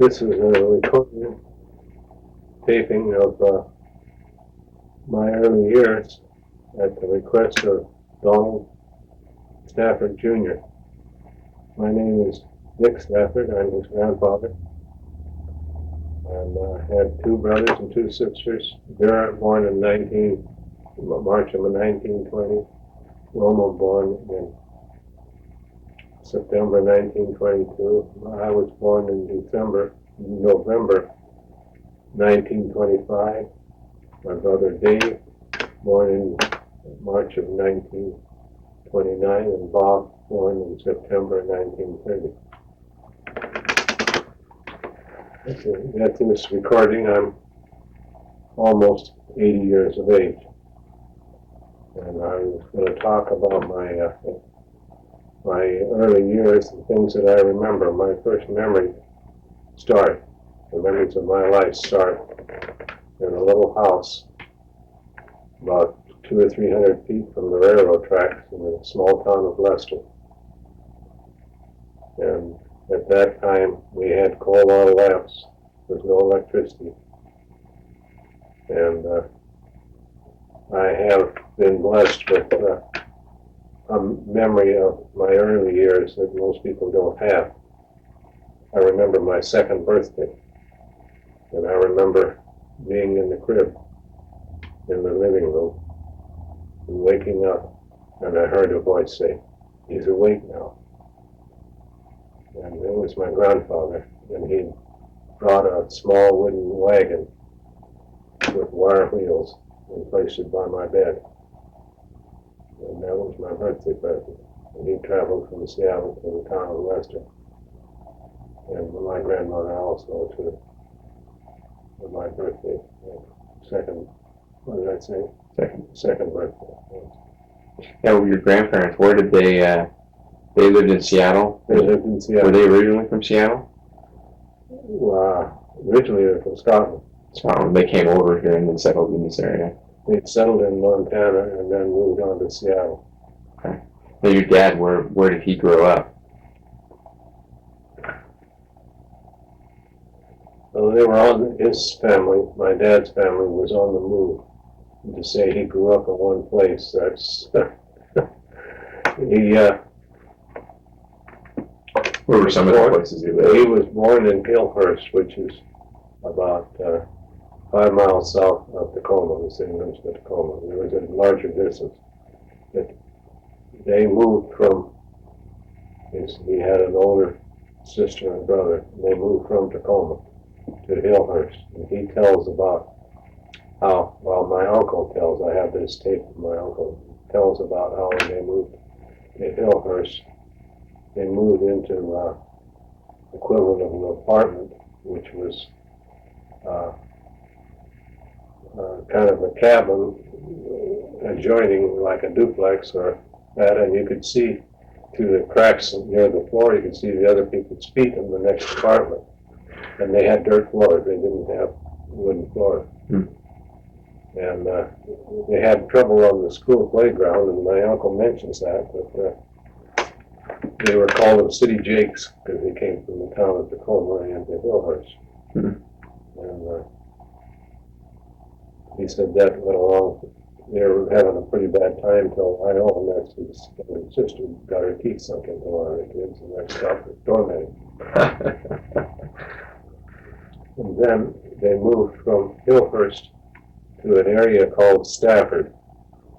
This is a recording taping of my early years at the request of Don Stafford Jr. My name is Dick Stafford. I'm his grandfather. And I had two brothers and two sisters. Vera, born in March of 1920. Roma, born in September 1922. I was born in November 1925. My brother Dave, born in March of 1929, and Bob, born in September 1930. At this recording, I'm almost 80 years of age. And I was going to talk about my early years and things that I remember. My first memories the memories of my life start in a little house about 200 or 300 feet from the railroad tracks in the small town of Leicester. And at that time, we had coal oil lamps. There was no electricity. And I have been blessed with a memory of my early years that most people don't have. I remember my second birthday, and I remember being in the crib in the living room and waking up, and I heard a voice say, "He's awake now." And it was my grandfather, and he brought a small wooden wagon with wire wheels and placed it by my bed. And that was my birthday present. And he traveled from Seattle to the town of Leicester. And my grandmother also to my birthday, what did I say? Second birthday. Yeah, well, your grandparents, where did they lived in Seattle? They lived in Seattle. Were they originally from Seattle? Originally they're from Scotland. Scotland. They came over here and then settled in this area. They settled in Montana and then moved on to Seattle. Okay. Now your dad, where did he grow up? Well, they were on his family. My dad's family was on the move. And to say he grew up in one place, that's Where were some of the places he lived? He was born in Hillhurst, which is about 5 miles south of Tacoma, the city limits of Tacoma. There was a larger distance. But they moved from, he had an older sister and brother, and they moved from Tacoma to Hillhurst. And he tells about how, well, my uncle tells, I have this tape from my uncle, tells about how when they moved to Hillhurst, they moved into equivalent of an apartment, which was kind of a cabin adjoining like a duplex or that, and you could see through the cracks near the floor, you could see the other people's feet in the next apartment. And they had dirt floors, they didn't have wooden floors. And they had trouble on the school playground, and my uncle mentions that, but they were called the City Jakes because they came from the town of Tacoma and to Hillhurst. And he said that went along. They were having a pretty bad time till I know, and that's his sister got her teeth sunk into one of the kids, and that stopped her tormenting. And then they moved from Hillhurst to an area called Stafford,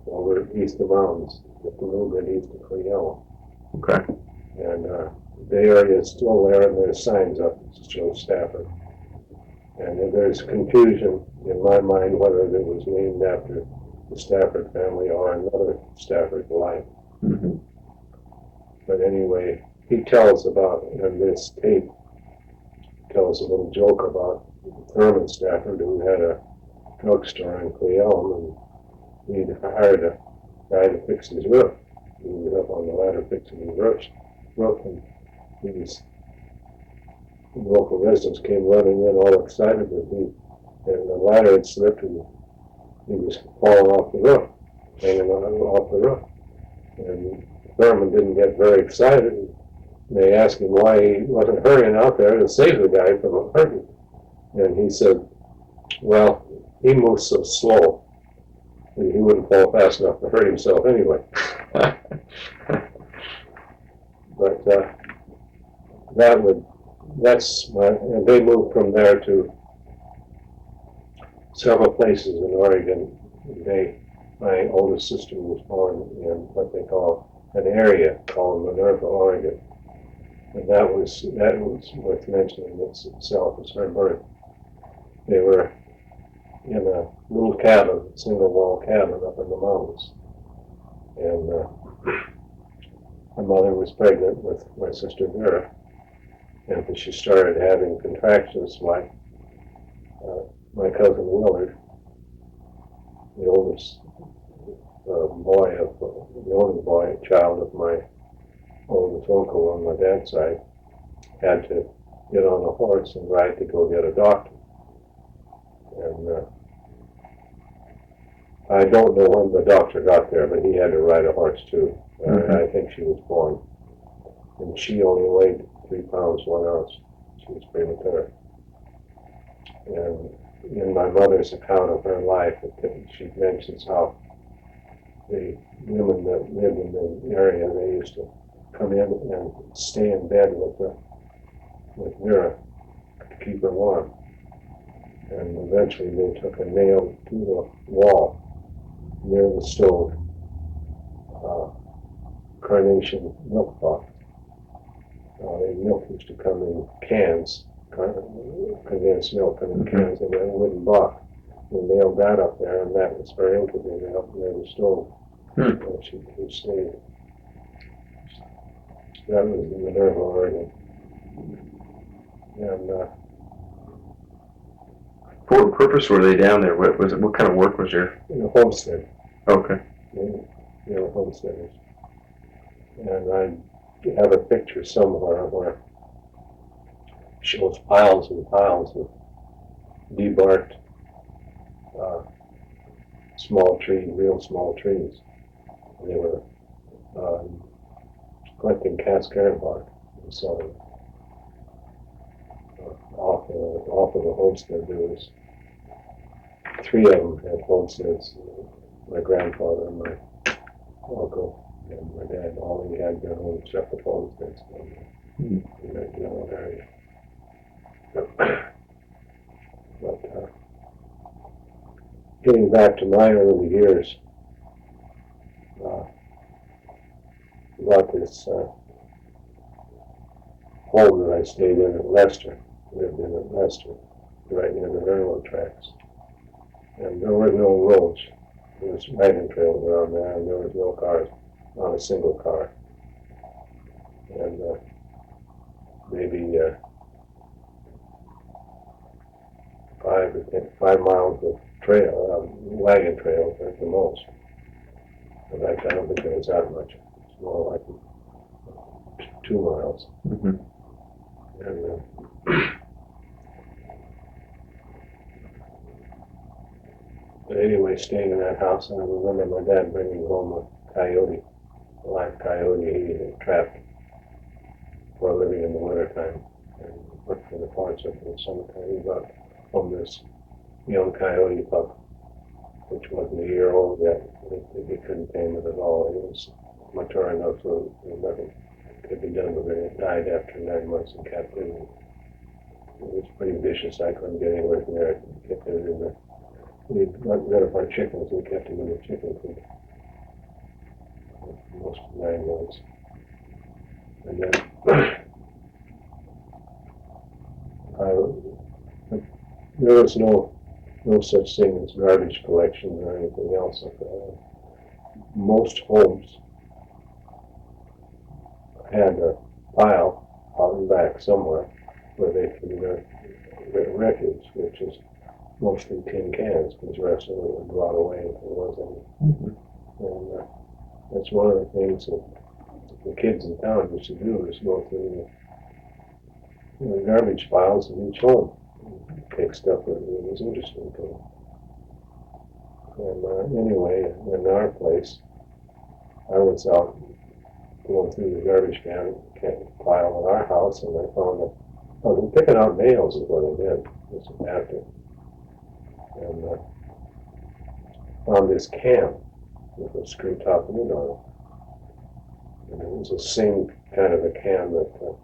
over east of the mountains, just a little bit east of Cleveland. Okay. And the area is still there, and there's signs up that show Stafford. And there's confusion in my mind whether it was named after the Stafford family or another Stafford alike. But anyway, he tells about, in this tape, tells a little joke about Thurman Stafford, who had a drugstore in Cleveland, and he'd hired a guy to fix his roof. He was up on the ladder fixing his roof, and these local residents came running in all excited, and the ladder had slipped, and he was falling off the roof, hanging off the roof. And Thurman didn't get very excited. They asked him why he wasn't hurrying out there to save the guy from hurting. And he said, well, he moves so slow that he wouldn't fall fast enough to hurt himself anyway. But and they moved from there to several places in Oregon. My oldest sister was born in what they call an area called Minerva, Oregon. And that was worth mentioning itself as her birth. They were in a little cabin, single wall cabin up in the mountains. And my mother was pregnant with my sister Vera. And she started having contractions like my cousin Willard, the oldest the only child of my oldest uncle on my dad's side, had to get on a horse and ride to go get a doctor. And I don't know when the doctor got there, but he had to ride a horse too. I think she was born. And she only weighed 3 pounds, 1 ounce. She was premature. And in my mother's account of her life, she mentions how the women that lived in the area, they used to come in and stay in bed with Vera to keep her warm. And eventually they took a nail to the wall near the stove, carnation milk box. The milk used to come in cans, condensed milk come in cans in a wooden box. They nailed that up there, and that was her incubator up near the stove. And she stayed. That was in Minerva, Oregon. And for what purpose were they down there? What was it? What kind of work was there? in a homestead. Okay. Homesteaders. And I have a picture somewhere where shows piles and piles of debarked small trees, real small trees. They were collecting cascade bark and selling it. Off of the homestead, there was 3 of them had homesteads. My grandfather and my uncle and my dad, all they had their own separate homesteads in that general area. But getting back to my early years, about this home that I stayed in at Leicester, lived in at Leicester, right near the railroad tracks. And there were no roads. There was wagon trails around there, and there was no cars, not a single car. And maybe 5 miles of wagon trails at the most. In fact, I don't think there was that much. It's more like 2 miles. And but anyway, staying in that house, and I remember my dad bringing home a live coyote he had trapped for a living in the wintertime, and worked in the forest up in the summertime. He brought home this young coyote pup, which wasn't a year old yet. He couldn't tame it at all. It was mature enough so nothing could be done with it. It died after 9 months in captivity. It was pretty vicious. I couldn't get anywhere near it. Kept it in the. We got rid of our chickens. We kept him in the chicken coop most 9 months. And then there was no such thing as garbage collection or anything else. Most homes had a pile out in back somewhere where they can refuse, which is mostly tin cans, because the rest of it would rot away if there was any. And that's one of the things that the kids in town used to do, is go through the garbage piles of each home, take stuff that was interesting to them. And anyway, in our place, I was out going through the garbage can pile in our house, and I found that I was picking out nails is what I did. This was after, and found this can with a screw top lid on it, and it was the same kind of a can that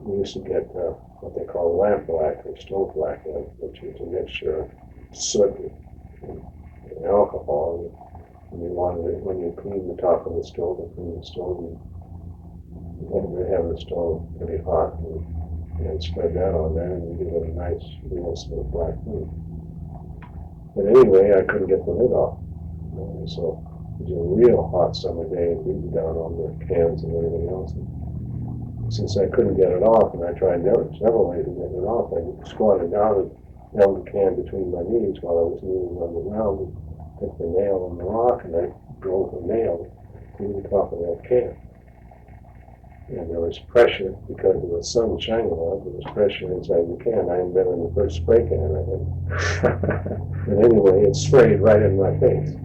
we used to get what they call lamp black or stove black in, which is a mixture of soot and alcohol. And you wanted it, when you clean the top of the stove and clean the stove, you had to have the stove pretty hot and spread that on there, and you get a nice, real smooth black food. But anyway, I couldn't get the lid off. So it was a real hot summer day, and beating down on the cans and everything else. And since I couldn't get it off, and I tried several ways to get it off, I squatted down and held the can between my knees while I was kneeling on the ground, and took the nail on the rock, and I drove the nail through the top of that can. And there was pressure, because of the sun shining on it, there was pressure inside the can. I invented the first spray can, I think. But anyway, it sprayed right in my face.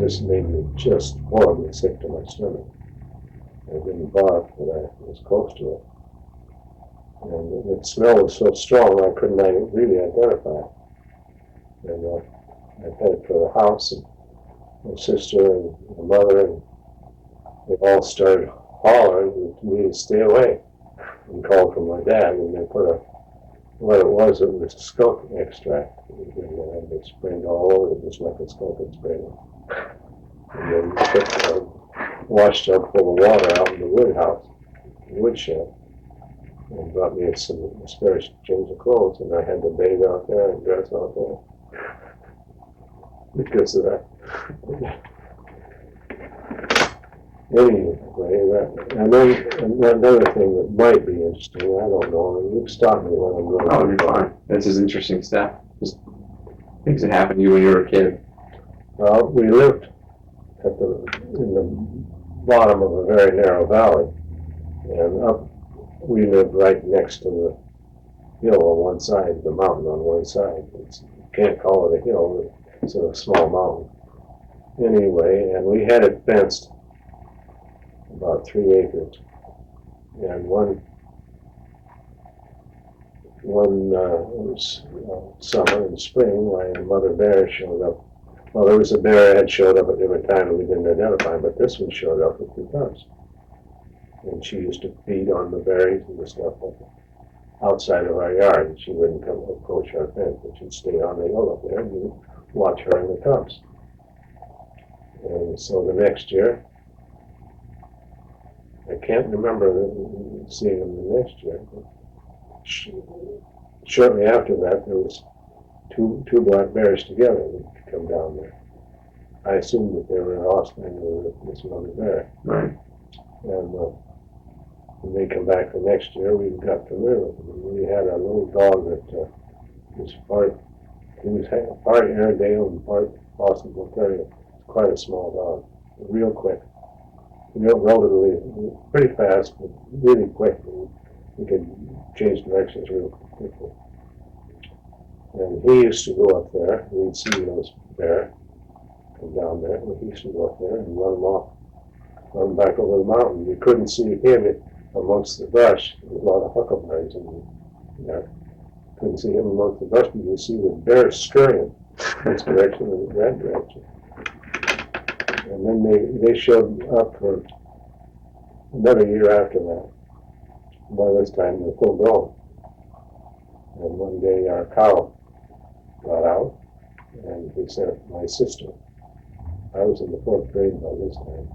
This made me just horribly sick to my stomach. I didn't barf, but I was close to it. And the smell was so strong I couldn't really identify it. And I headed for the house, and my sister and my mother, and they all started hollering to me to stay away, and called for my dad, and they put what it was skunk extract, and it sprayed all over it, just like a skunk had sprayed it. And then we took washed up full of water out in the woodshed, and brought me some spare change of clothes, and I had to bathe out there and dress out there because of that. Anyway, and then another thing that might be interesting, I don't know, you stop me when I'm going. Oh, you're fine. This is interesting stuff. Just things that happened to you when you were a kid. Well, we lived in the bottom of a very narrow valley, and we lived right next to the hill on one side, the mountain on one side. You can't call it a hill, it's a small mountain. Anyway, and we had it fenced about 3 acres, and one summer in spring, my mother bear showed up. Well, there was a bear that had showed up at different times and we didn't identify him, but this one showed up with 2 cubs. And she used to feed on the berries and the stuff outside of our yard, and she wouldn't come approach our fence, but she'd stay on the hill up there, and we'd watch her and the cubs. And so the next year, I can't remember seeing them the next year, but shortly after that, there was two black bears together that come down there. I assumed that they were an offspring of this mother bear. Right. And when they come back the next year, we got familiar with them. We had a little dog that was part Airedale and part Boston Bull Terrier. Quite a small dog, real quick, relatively pretty fast, but really quick. We could change directions real quickly. And he used to go up there. We'd see those bear come down there. He used to go up there and run them off, run back over the mountain. You couldn't see him amongst the brush. There was a lot of huckleberries in there. Couldn't see him amongst the brush, but you could see the bear scurrying this direction and that direction. And then they showed up for another year after that. By this time, they're full grown. And one day, our cow got out, and he said, my sister, I was in the 4th grade by this time,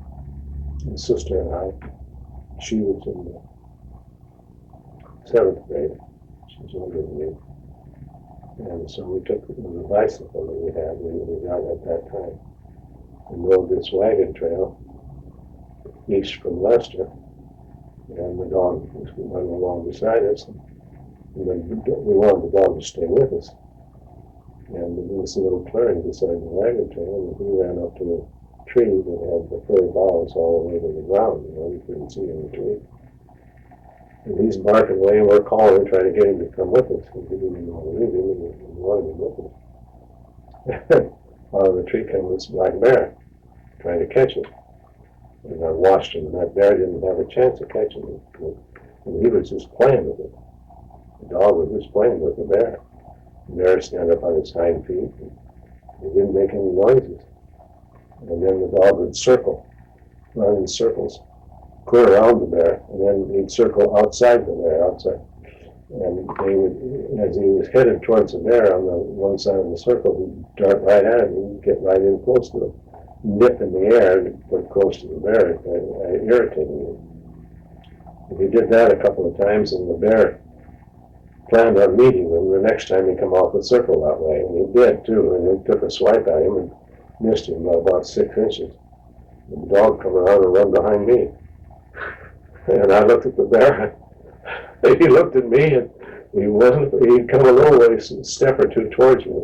my sister and I, she was in the 7th grade. She was older than me. And so we took the bicycle that we had, we got at that time, and rode this wagon trail east from Leicester, and the dog was running along beside us, and we wanted the dog to stay with us. And there was a little clearing beside the wagon trail, and we ran up to a tree that had the fir boughs all the way to the ground, you couldn't see any tree. And he's barking away, and we're calling, trying to get him to come with us, because we didn't know what to do, and we wanted him with us. Out of the tree came this black bear, trying to catch it. And I watched him, and that bear didn't have a chance of catching him. And he was just playing with it. The dog was just playing with the bear. The bear stand up on its hind feet, and he didn't make any noises. And then the dog would run in circles, clear around the bear, and then he'd circle outside the bear, outside. And they would, as he was headed towards the bear on the one side of the circle, he'd dart right at him, he'd get right in close to him, nip in the air, but close to the bear, irritating him. And he did that a couple of times, and the bear planned on meeting him the next time he come off the circle that way, and he did too, and he took a swipe at him and missed him by about 6 inches. The dog come around and run behind me. And I looked at the bear, he looked at me, and he'd come a little ways, a step or two towards me.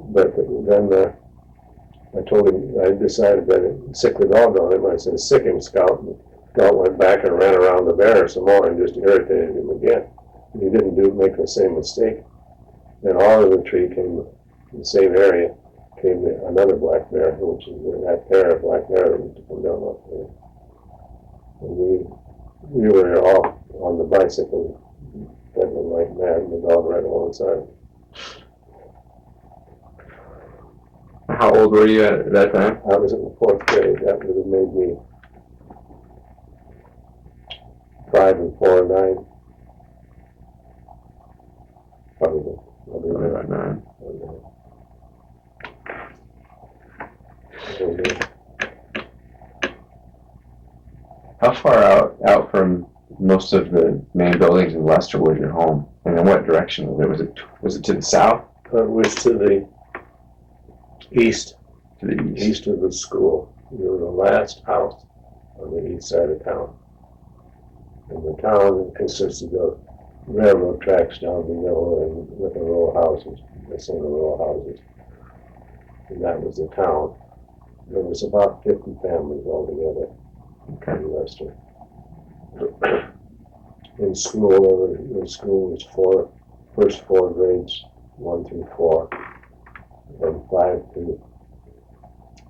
But then I told him, I decided that I'd sick the dog on him. I said, sick him, Scout. And Scout went back and ran around the bear some more and just irritated him again. And he didn't make the same mistake. Then all of the tree came in the same area, came another black bear, which is that pair of black bear that was to come down off there. And we were all on the bicycle, pedaling like mad, and the dog right alongside. How old were you at that time? I was in the 4th grade. That would have made me 5 and 4 and 9. Probably About 9. How far out from most of the main buildings in Leicester was your home, and in what direction was it? Was it to the south? It was to the east. To the east. East of the school. We were the last house on the east side of town. And the town consisted of railroad tracks down the middle and with a row of houses, a single row of houses. And that was the town. There was about 50 families altogether in Leicester. In school, the school was first 4 grades, 1 through 4, then 5 to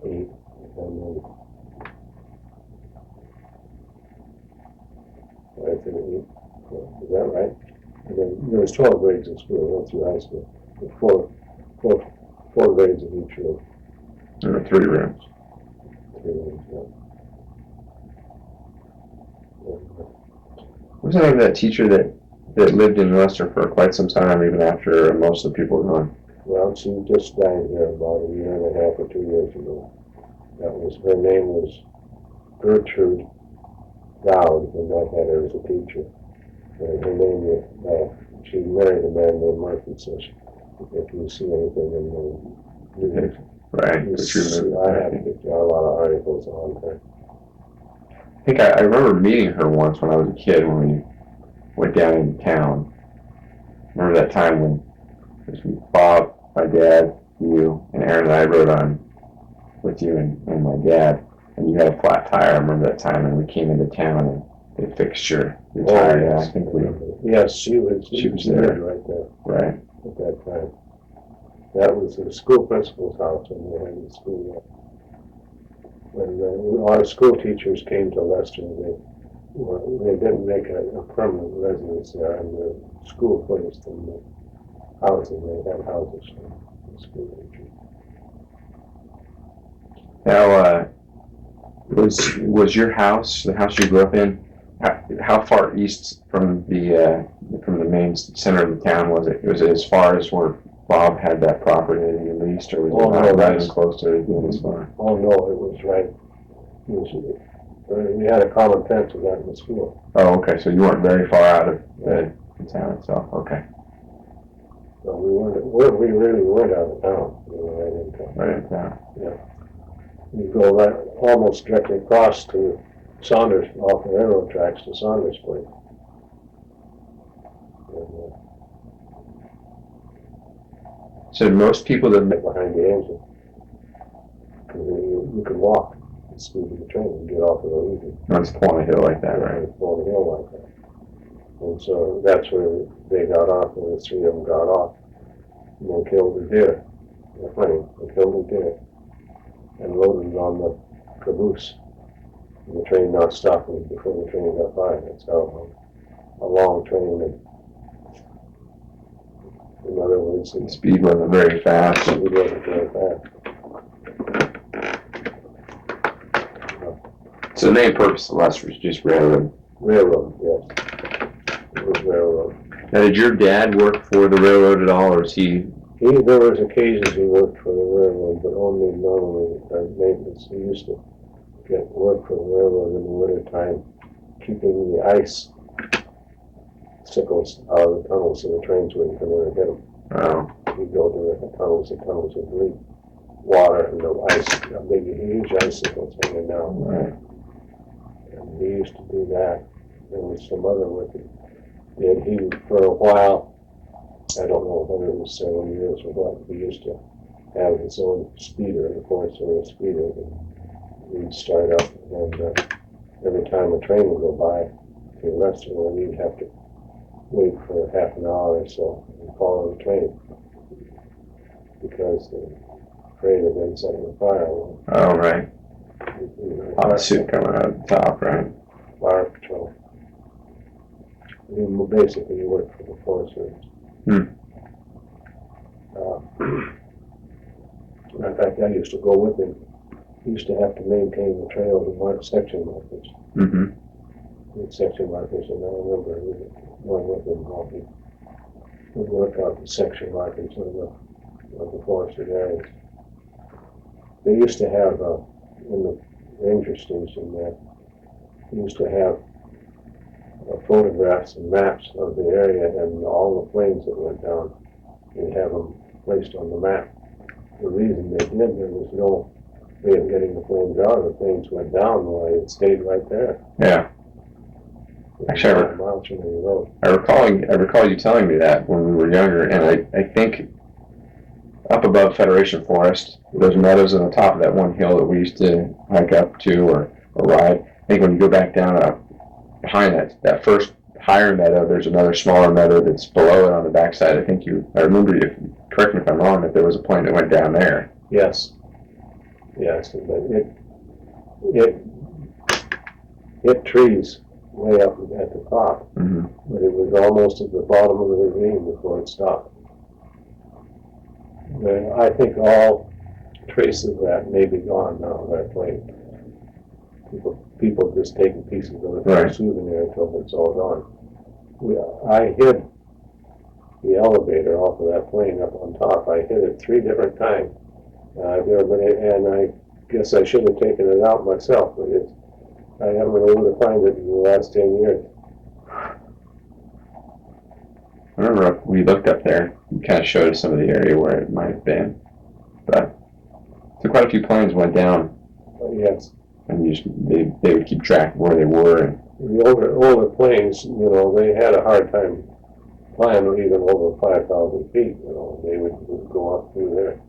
8, and then 5 to 8. Is that right? And then there was 12 grades in school, 1 through high school. 4 grades in each room. There were 3 rooms. 3 rooms, yeah. What was the name of that teacher that lived in Leicester for quite some time, even after most of the people were gone? Well, she just died here about 1.5 years or 2 years ago. Her name was Gertrude Dowd, and I had her as a teacher. And her name was, she married a man named Murphy, so if you see anything in the Right. I have a lot of articles on her. I think I remember meeting her once when I was a kid when we went down into town. Remember that time when it was Bob, my dad, you, and Aaron and I rode on with you and my dad, and you had a flat tire. I remember that time, and we came into town and they fixed your tire. Yes. Yeah, I think Yes, she was there. right there right. at that time. That was the school principal's house when we had the school there. When our school teachers came to Leicester, they didn't make a permanent residence there, and the school placed them in the housing. They had houses for the school teachers. Now, was your house, the house you grew up in, how far east from the main center of the town was it? Was it as far as where Bob had that property that he leased, or was it not even close to it being as far? Oh no, it was right. We had a common fence with that in the school. Oh, okay. So you weren't very far out of the town itself. Okay. So we really weren't out of town. We were right in town. Right in town. Yeah. You go right, almost directly across to Saunders, off the railroad tracks to Saunders' place. So most people that Behind the engine. Because you could walk the speed of the train and get off the road easy. once upon a hill like that, right? On the hill like that. And so that's where they got off, and the 3 of them got off. And they killed the deer. They killed the deer and loaded it on the caboose. and the train not stopping before the train got by. That's how a long train, and in other words, The speed wasn't very fast. it wasn't very fast. So the main purpose of Lester was just railroad. Railroad, yes. It was railroad. Now, did your dad work for the railroad at all, or is he? There was occasions he worked for the railroad, but only normally as maintenance. He used to get work for the railroad in the wintertime, keeping the ice sickles out of the tunnels so the trains wouldn't come in and hit them. Oh, He'd go to the tunnels would leak water and the ice, big huge icicles hanging down. right. And he used to do that. There was some other work he did. He, for a while, I don't know whether it was several years or what, he used to have his own speeder, the Forest Service speeder, that he'd start up, and every time a train would go by to Leicester, he'd have to wait for half an hour or so and follow the train because they're afraid of them setting a fire. Oh, right. Hot suit coming out of the top, right? Fire patrol. Basically, he worked for the Forest Service. In fact, I used to go with him. He used to have to maintain the trail to mark section markers. Mm-hmm. Section markers, and I remember going with him how he would work out the section markers of the forested areas. They used to have, in the ranger station there, they used to have photographs and maps of the area and all the planes that went down. They'd have them placed on the map. The reason they did, there was no way of getting the planes out. The planes went down, well, it stayed right there. Yeah. Actually, I recall you telling me that when we were younger, and I think up above Federation Forest, those meadows on the top of that one hill that we used to hike up to or ride. I think when you go back down behind that first higher meadow, there's another smaller meadow that's below it on the backside. I remember you, correct me if I'm wrong, that there was a plane that went down there. Yes. Yes, but it hit trees way up at the top, mm-hmm. but it was almost at the bottom of the ravine before it stopped. And I think all traces of that may be gone now, that plane. People just taking pieces of it for a souvenir until it's all gone. I hid the elevator off of that plane up on top. I hid it 3 different times. And I guess I should have taken it out myself, but I haven't been able to find it in the last 10 years. I remember we looked up there and kind of showed us some of the area where it might have been. But so quite a few planes went down. Yes. And they would keep track of where they were. And the older planes, they had a hard time flying even over 5,000 feet. They would go up through there.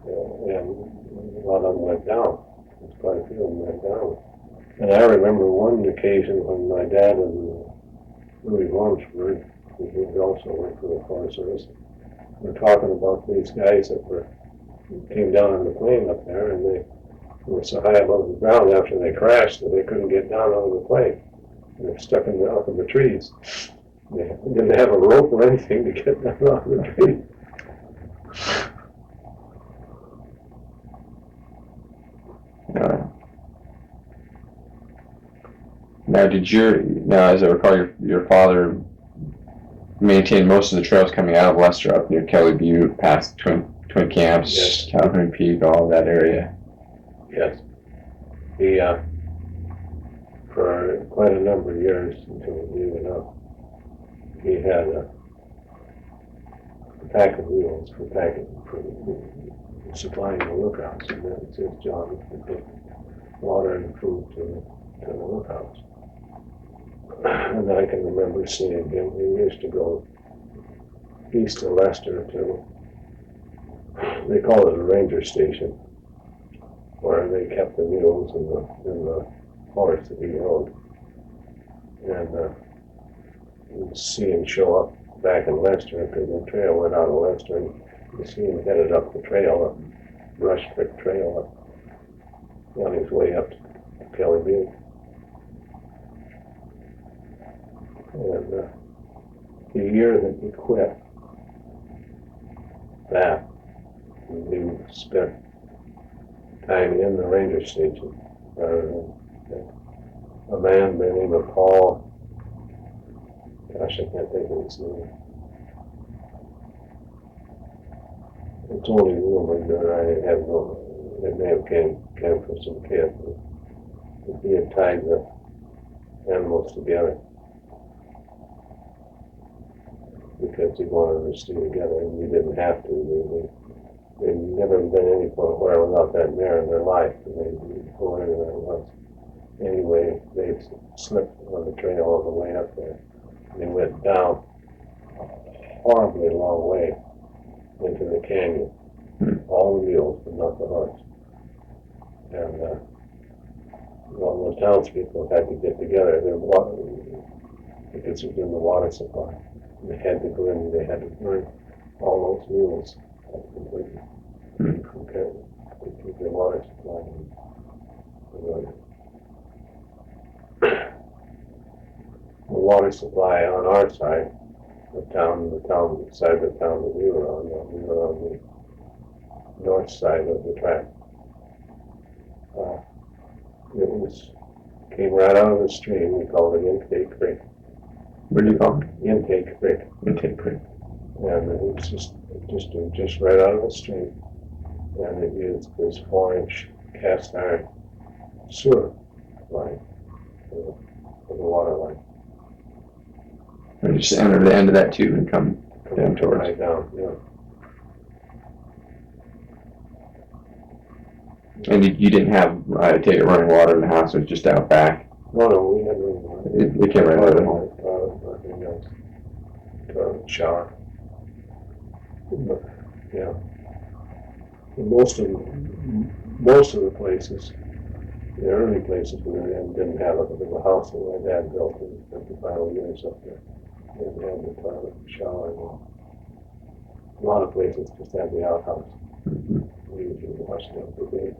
And a lot of them went down. There's quite a few of them went down. And I remember one occasion when my dad and Louis Wormsford, who also worked for the Forest Service, were talking about these guys that came down on the plane up there, and they were so high above the ground after they crashed that they couldn't get down out of the plane. They were stuck up in the trees. They didn't have a rope or anything to get down out of the tree. Now, as I recall, your father maintained most of the trails coming out of Leicester up near Kelly Butte, past Twin Camps, yes. Calhoun Peak, all of that area. Yes. He, for quite a number of years until he gave it up, he had a pack of wheels for supplying the lookouts, and that's his job to take water and food to the lookouts. And I can remember seeing him. He used to go east of Leicester to, they call it a ranger station, where they kept the mules and the horse that he rode. And you'd see him show up back in Leicester, because the trail went out of Leicester, and you see him headed up the trail, up Brush Creek Trail, up on his way up to Kelly Bean. And the year that he quit that, he spent time in the ranger station rather than a man by the name of Paul, gosh, I can't think of his name. It's only rumored that I have no, it may have came from some kid, but he had tied the animals together because he wanted them to stay together, and we didn't have to. They'd never been any point where without that mare in their life, and they'd go anywhere it was. Anyway, they slipped on the trail all the way up there, and they went down a horribly long way into the canyon. All the mules, but not the horse. And all the townspeople had to get together. Their water, because it was in the water supply. And they had to go in and they had to burn all those mules completely. To keep their water supply. The water supply on our side, the side of the town that we were on the north side of the track. Came right out of the stream. We called it Intake Creek. What do you call it? Intake Creek. Intake Creek. And it was just right out of the stream. And it used this 4-inch cast iron sewer line for the water line. And just enter the end of that tube and come down towards. Right down, yeah. And you didn't have, I take it, running water in the house, it was just out back. No, we had running It came right out of the home. Toilet, shower. Yeah. Most of the places, the early places we were in didn't have it. There was a house that my dad built in the final years up there. They had the toilet, shower, and a lot of places just had the outhouse. Mm-hmm. We usually washed up the day.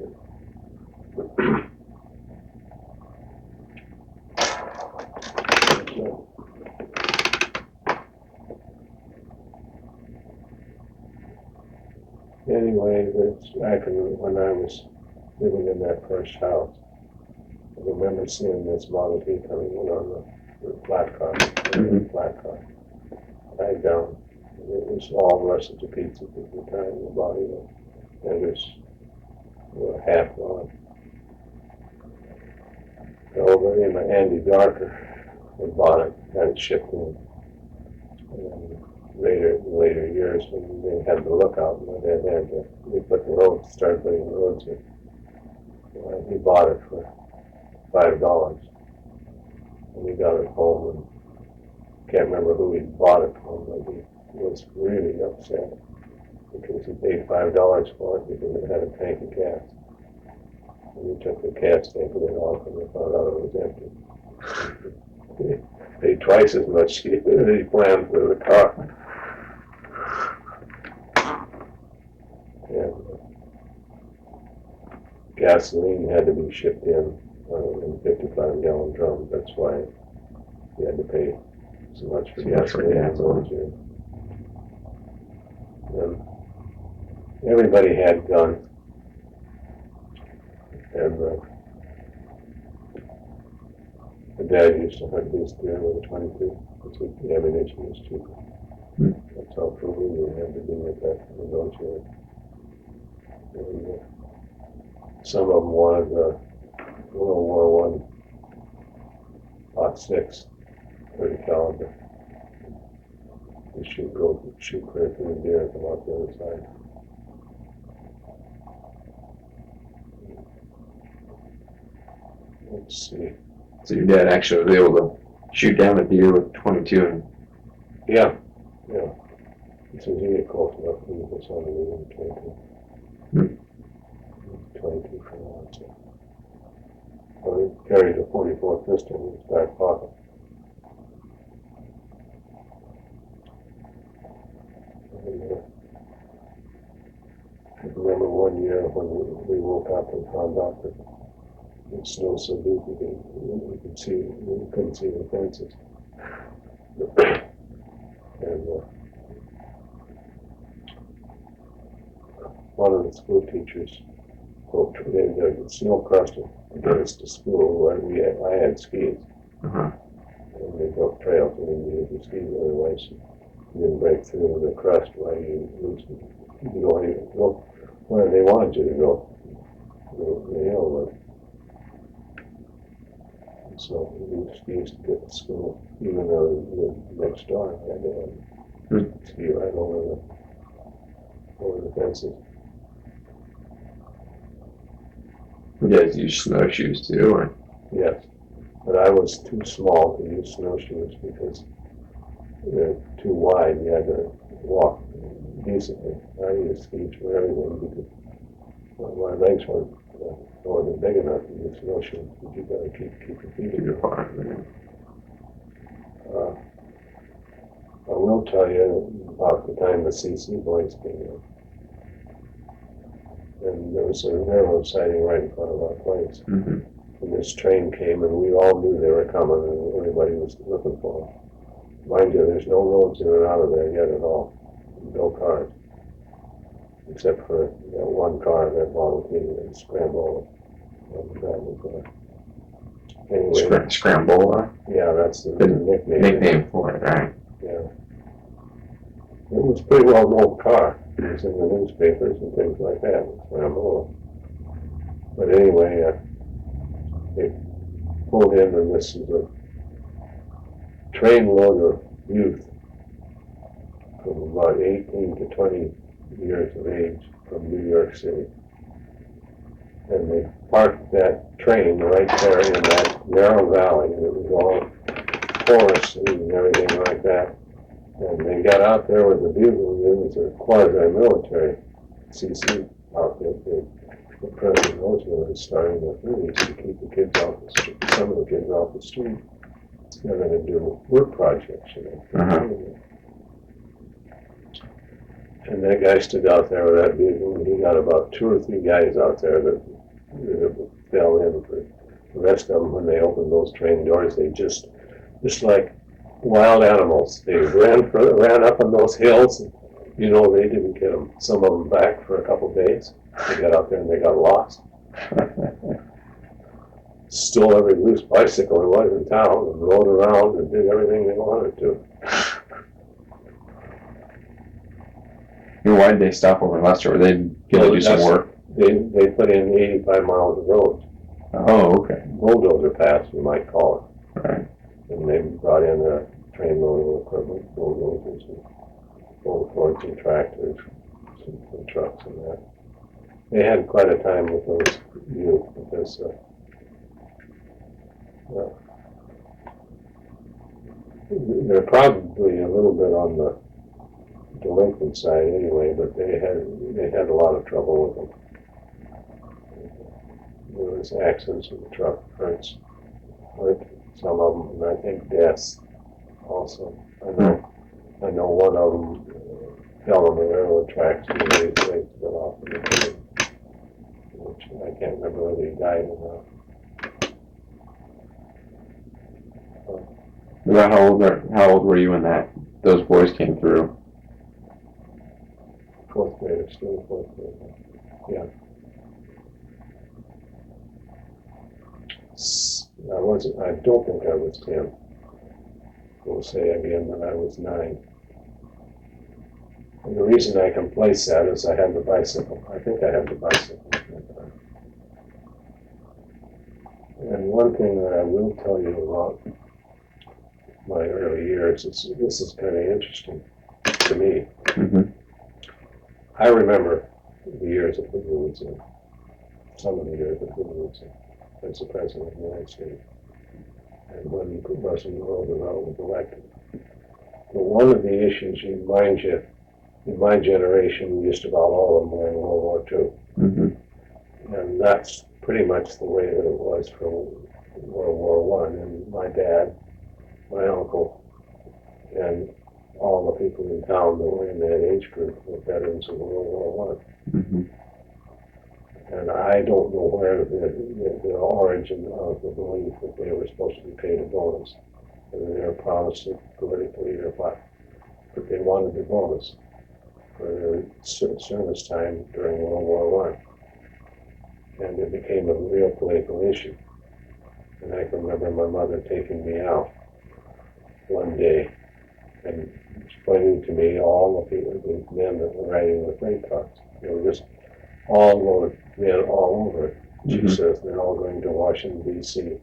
Anyway, when I was living in that first house, I remember seeing this Model T coming in on the flat car, flat car, tied down. It was all rusted to pieces at the time. The body was half gone. So Andy Darker had bought it, had it shipped in. And later years, when they had the lookout, they put the roads, started putting the roads in. He bought it for $5, and we got it home, and can't remember who he bought it from, but he was really upset because he paid $5 for it because it had a tank of gas. And we took the gas tank of it off, and we found out it was empty. He paid twice as much as he planned for the car. And gasoline had to be shipped in 55-gallon drums. That's why he had to pay so much for gasoline. And everybody had guns. And the dad used to hunt his deer with a 22. The ammunition was cheap. That's how frugal we had to be with that negotiator. And some of them wanted the World War I .6 30 caliber to shoot clear through the deer and come out the other side. Let's see. So your dad actually was able to shoot down a deer with 22 and... Yeah. As soon as you get close enough, you can sound it in 22 for one. So he carried a 44 pistol in his back pocket. And, I remember one year when we woke up and found out that It snowed so deep we couldn't see the fences. And one of the school teachers, the snow crusted against the school where I had skis. Uh-huh. And they built trails and we needed the skis, otherwise you didn't break through the crust while you don't even go where they wanted you to go. The hill was. So we used skis to get to school, even though we lived next door. I had to ski right over the fences. You guys use snowshoes too, or? Yes, but I was too small to use snowshoes because they're too wide. You had to walk decently. I used skis for everything because my legs wasn't big enough to use snowshoes. But you got to keep your feet apart. I will tell you about the time the CC boys came in. And there was a railroad siding right in front of our place. Mm-hmm. And this train came, and we all knew they were coming, and everybody was looking for them. Mind you, there's no roads in and out of there yet at all. No cars. Except for that one car that volunteered and scrambled on the travel. Anyway. Scramble? Yeah, that's the nickname. Nickname for it, right? Yeah. It was a pretty well known car. It was in the newspapers and things like that. But anyway, they pulled in, and this is a trainload of youth from about 18 to 20 years of age from New York City. And they parked that train right there in that narrow valley, and it was all forested and everything like that. And they got out there with the bugle. It was a quasi-military CC outfit. The President Roosevelt was starting the 30s to keep the kids off the street, some of the kids off the street. They're going to do work projects, Uh-huh. And that guy stood out there with that bugle, and he got about 2 or 3 guys out there that fell in. The rest of them, when they opened those train doors, they just like wild animals. They ran up on those hills. And, they didn't get them. Some of them back for a couple of days. They got out there and they got lost. Stole every loose bicycle there was in town and rode around and did everything they wanted to. Why did they stop over in Leicester? Were they going to do some work? They put in 85 miles of road. Oh, okay. Bulldozer pass, you might call it. Right. And they brought in a train load of equipment, bulldozers and old Fords and tractors, some trucks and that. They had quite a time with those youth because they're probably a little bit on the delinquent side anyway, but they had a lot of trouble with them. There was accidents with the truck, hurt some of them, and I think deaths also. I know one of them fell on the railroad tracks and his legs got off of the train, which I can't remember whether he died or About how old were you when those boys came through? not. Fourth grader, still fourth grader. Yeah. I don't think I was 10. We'll say again that I was 9. And the reason I can place that is I had the bicycle. I think I had the bicycle at that time. And one thing that I will tell you about my early years is this is kind of interesting to me. Mm-hmm. I remember the years that Goodwin was in, some of the years that Goodwin was in as the President of the United States, and when President Roosevelt was elected. But one of the issues in my generation, just about all of them were in World War II. Mm-hmm. And that's pretty much the way that it was for World War I. And my dad, my uncle, and all the people in town that were in that age group were veterans of World War I. Mm-hmm. And I don't know where the origin of the belief that they were supposed to be paid a bonus, whether they were promised it politically or what, but they wanted the bonus for their service time during World War I. And it became a real political issue. And I can remember my mother taking me out one day and explaining to me all the people, the men that were riding the freight trucks. They were just all loaded men all over it. She says they're all going to Washington, D.C.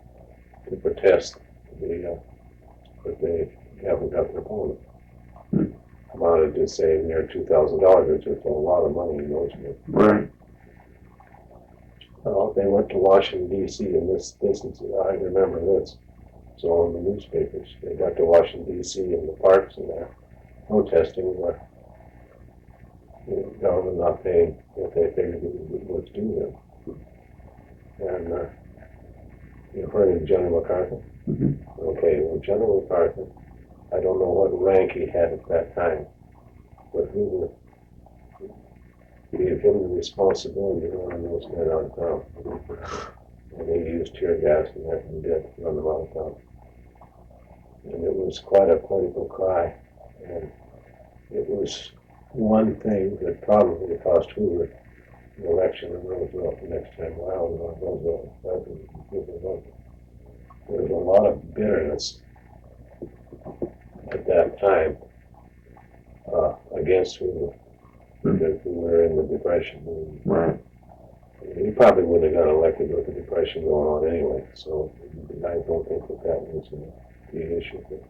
to protest that they haven't got their bonus. Amounted to saying near $2,000, which is a lot of money in those days. Right. Well, they went to Washington, D.C., and this is, I remember this. It's all in the newspapers. They got to Washington, D.C. in the parks and they're protesting the government not paying what they figured was due them. And you've heard of General MacArthur? Okay, well, General MacArthur, I don't know what rank he had at that time, but who gave him the responsibility of running those men out of town. And they used tear gas and that and did run them out of town. And it was quite a political cry. And it was one thing that probably cost Hoover the election of Roosevelt the next time around. There was a lot of bitterness at that time against Hoover, because we were in the Depression. Right. He probably wouldn't have got elected with the Depression going on anyway, so I don't think that was the issue. But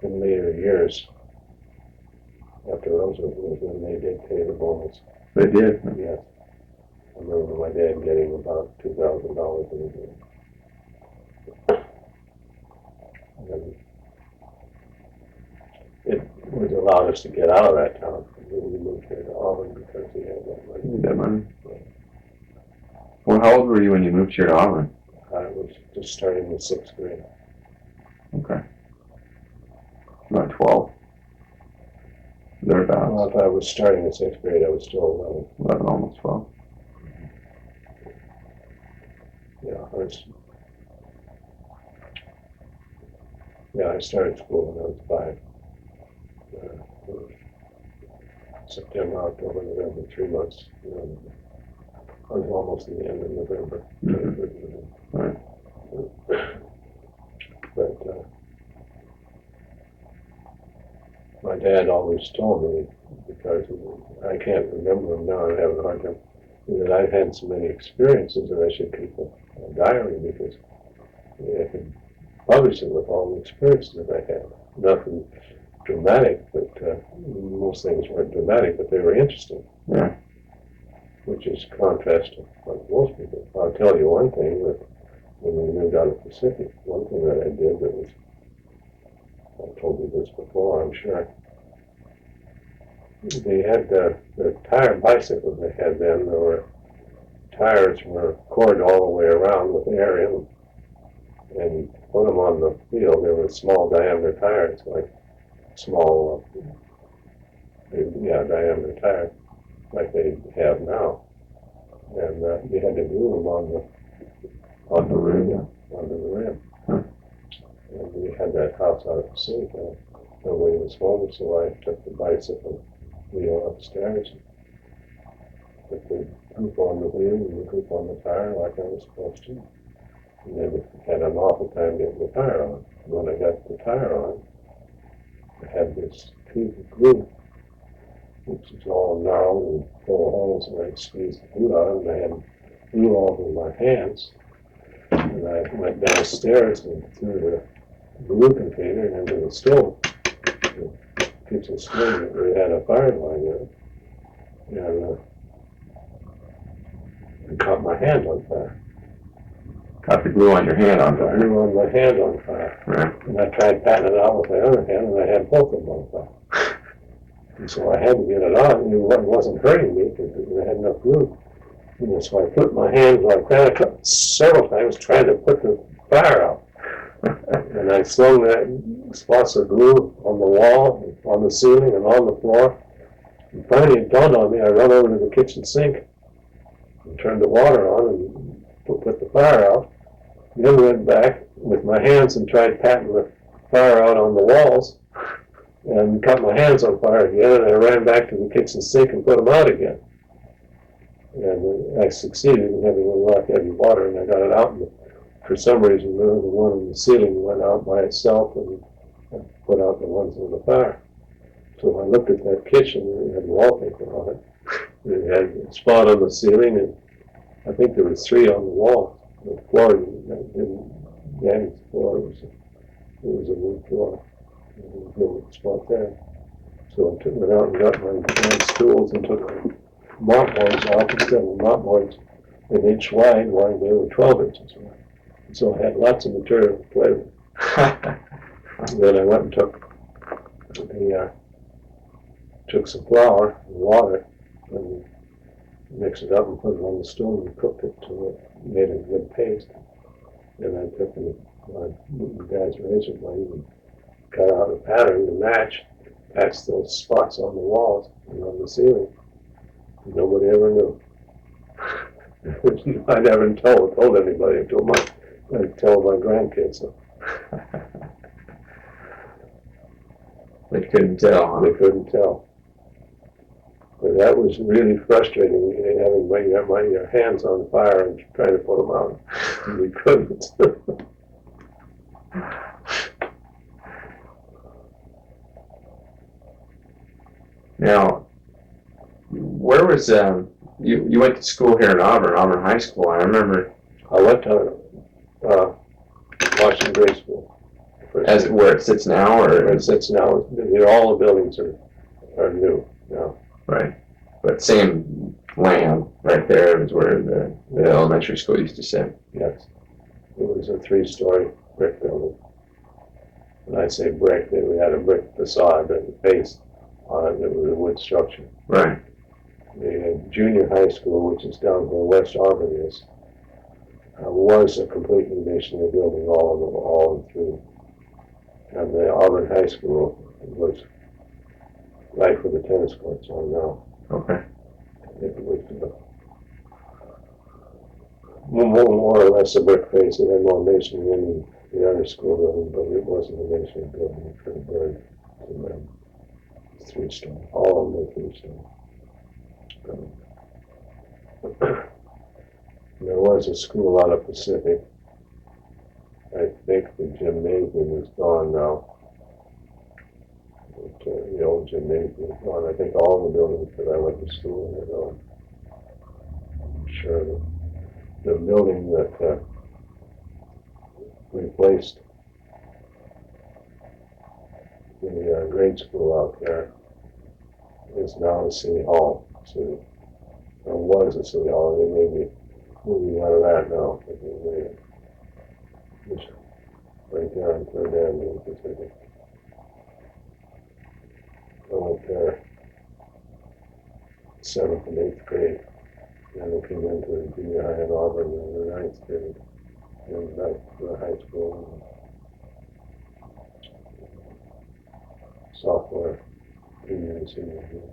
in later years, after Roosevelt was in, they did pay the bonus. They did? Yes. I remember my dad getting about $2,000 in the and it was allowed us to get out of that town. We moved here to Auburn because we had that money. That money? Well, how old were you when you moved here to Auburn? I was just starting the 6th grade. Okay. About 12. Thereabouts. Well, if I was starting the 6th grade, I was still 11, almost 12. 11. I started school when I was 5. September, October, November, 3 months. I was almost at the end of November. Right. But my dad always told me, because I can't remember them now, I'm having a hard time, that I've had so many experiences that I should keep a diary, because I could publish it with all the experiences that I had. Nothing dramatic, but most things weren't dramatic, but they were interesting. Yeah. Which is contrast to what most people. I'll tell you one thing, that when we moved out of the Pacific, one thing that I did that was, I told you this before, I'm sure. They had the tire bicycles they had then, there were tires were corded all the way around with air in them. And you put them on the field, they were small diameter tires, like small, diameter tires, like they have now. And you had to glue them on the rim. Huh. And we had that house out at the sink, and nobody was home, so I took the bicycle wheel upstairs, put the hoop on the wheel and the hoop on the tire like I was supposed to. And then had an awful time getting the tire on. When I got the tire on, I had this tube of glue, which was all gnarled and full of holes, and I squeezed the glue out, and I had glue all over my hands. And I went downstairs and threw the glue container into the stove, the kitchen stove, where it had a fire line in it. And it caught my hand on fire. Got the glue on your hand on fire. Glue on my hand on fire. Right. And I tried patting it out with my other hand, and I had both of them on fire. And so I had to get it out, and it wasn't hurting me because I had enough glue. So I put my hand like that several times trying to put the fire out. And I slung that spots of glue on the wall, on the ceiling, and on the floor. And finally it dawned on me, I run over to the kitchen sink and turned the water on and put the fire out. Then went back with my hands and tried patting the fire out on the walls and got my hands on fire again, and I ran back to the kitchen sink and put them out again. And I succeeded in having a lot of heavy water, and I got it out, and for some reason the one in the ceiling went out by itself, and I put out the ones in the fire. So I looked at that kitchen, and it had wallpaper on it. It had a spot on the ceiling, and I think there was 3 on the wall. The floor, Danny's floor, it was a wood floor. There was no spot there. So I took it out and got my stools and took the mopboards off instead of mopboards an inch wide, while they were 12 inches wide. So I had lots of material to play with. Then I went and took some flour and water and mixed it up and put it on the stove and cooked it till it made a good paste. And I took my dad's razor blade and cut out a pattern to match those spots on the walls and on the ceiling. Nobody ever knew. I never told anybody until I'd tell my grandkids. So. They couldn't tell. They couldn't tell. But that was really frustrating, having your hands on fire and trying to put them out. And we couldn't. Now, where was you went to school here in Auburn High School? I remember. I went to Washington Grade School. As where it sits now, or where it sits now? All the buildings are new now. Right, but same land right there is where the elementary school used to sit. Yes, it was a 3-story brick building. When I say brick, we had a brick facade and a base on it. It was a wood structure. Right. The junior high school, which is down where West Auburn is, was a completely masonry building all through. And the Auburn High School was right where the tennis courts are now. Okay. It was more or less a brick face. It had more masonry in the other school building, but it wasn't a masonry building. It could have burned to 3-story. All of them were 3-story. There was a school out of Pacific. I think the gymnasium is gone now. The old gymnasium is gone. I think all the buildings that I went to school in are gone. I'm sure the building that replaced the grade school out there is now a city hall. Or was a city hall. They may be moving out of that now. Right there on 3rd Avenue, Pacific. I went there 7th and 8th grade. And I came into junior high in Auburn in the 9th grade. And back to the high school. Sophomore, junior, and senior year.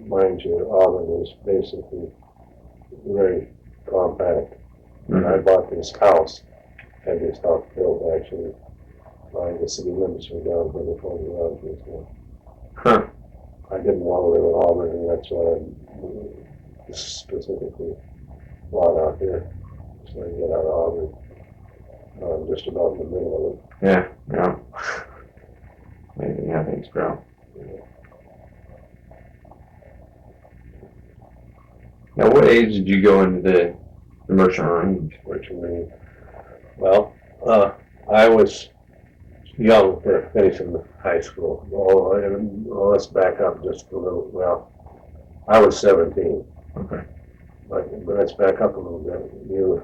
Mind you, Auburn was basically very compact. And I bought this house, had this house built actually by the city limits were down where the Tony Lodge is now. Huh. I didn't want to live in Auburn, and that's why I specifically bought out here, so I can get out of Auburn. I'm just about in the middle of it. Yeah. Maybe how things grow. Yeah. Now, what age did you go into the Merchant Marines? Merchant Marine. Well, I was young for finishing high school. Well, let's back up just a little. Well, I was 17. Okay. But let's back up a little bit. You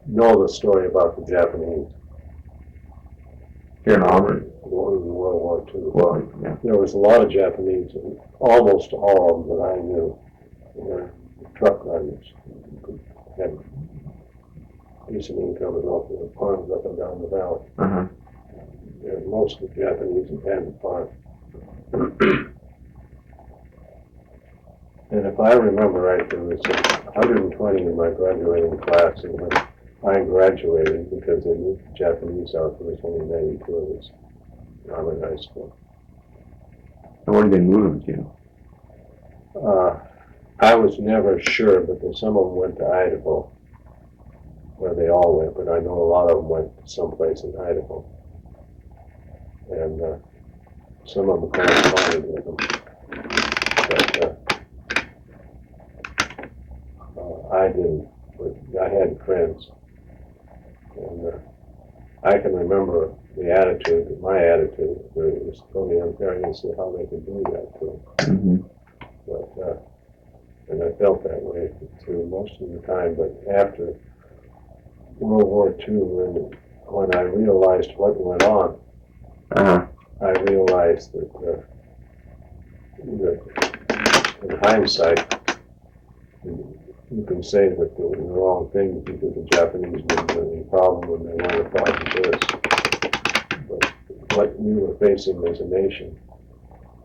know the story about the Japanese. Here in Auburn? In World War II. Well, yeah. There was a lot of Japanese, and almost all of them that I knew were truck drivers. Had decent income and all the farms up and down the valley. Uh-huh. They're mostly Japanese and had farms. And if I remember right, there was 120 in my graduating class, and when I graduated, because they moved the Japanese out, there was only 92 of us when I'm in high school. And where did they move them to? I was never sure, but some of them went to Idaho, where they all went, but I know a lot of them went someplace in Idaho. And some of them corresponded with them. But I didn't. But I had friends. And I can remember the attitude, my attitude, where it was totally unfair to see how they could do that to them. Mm-hmm. But, and I felt that way through most of the time, but after World War II, when I realized what went on, I realized that in hindsight, you can say that it was the wrong thing because the Japanese didn't have any problem and they weren't a part of this. But what we were facing as a nation,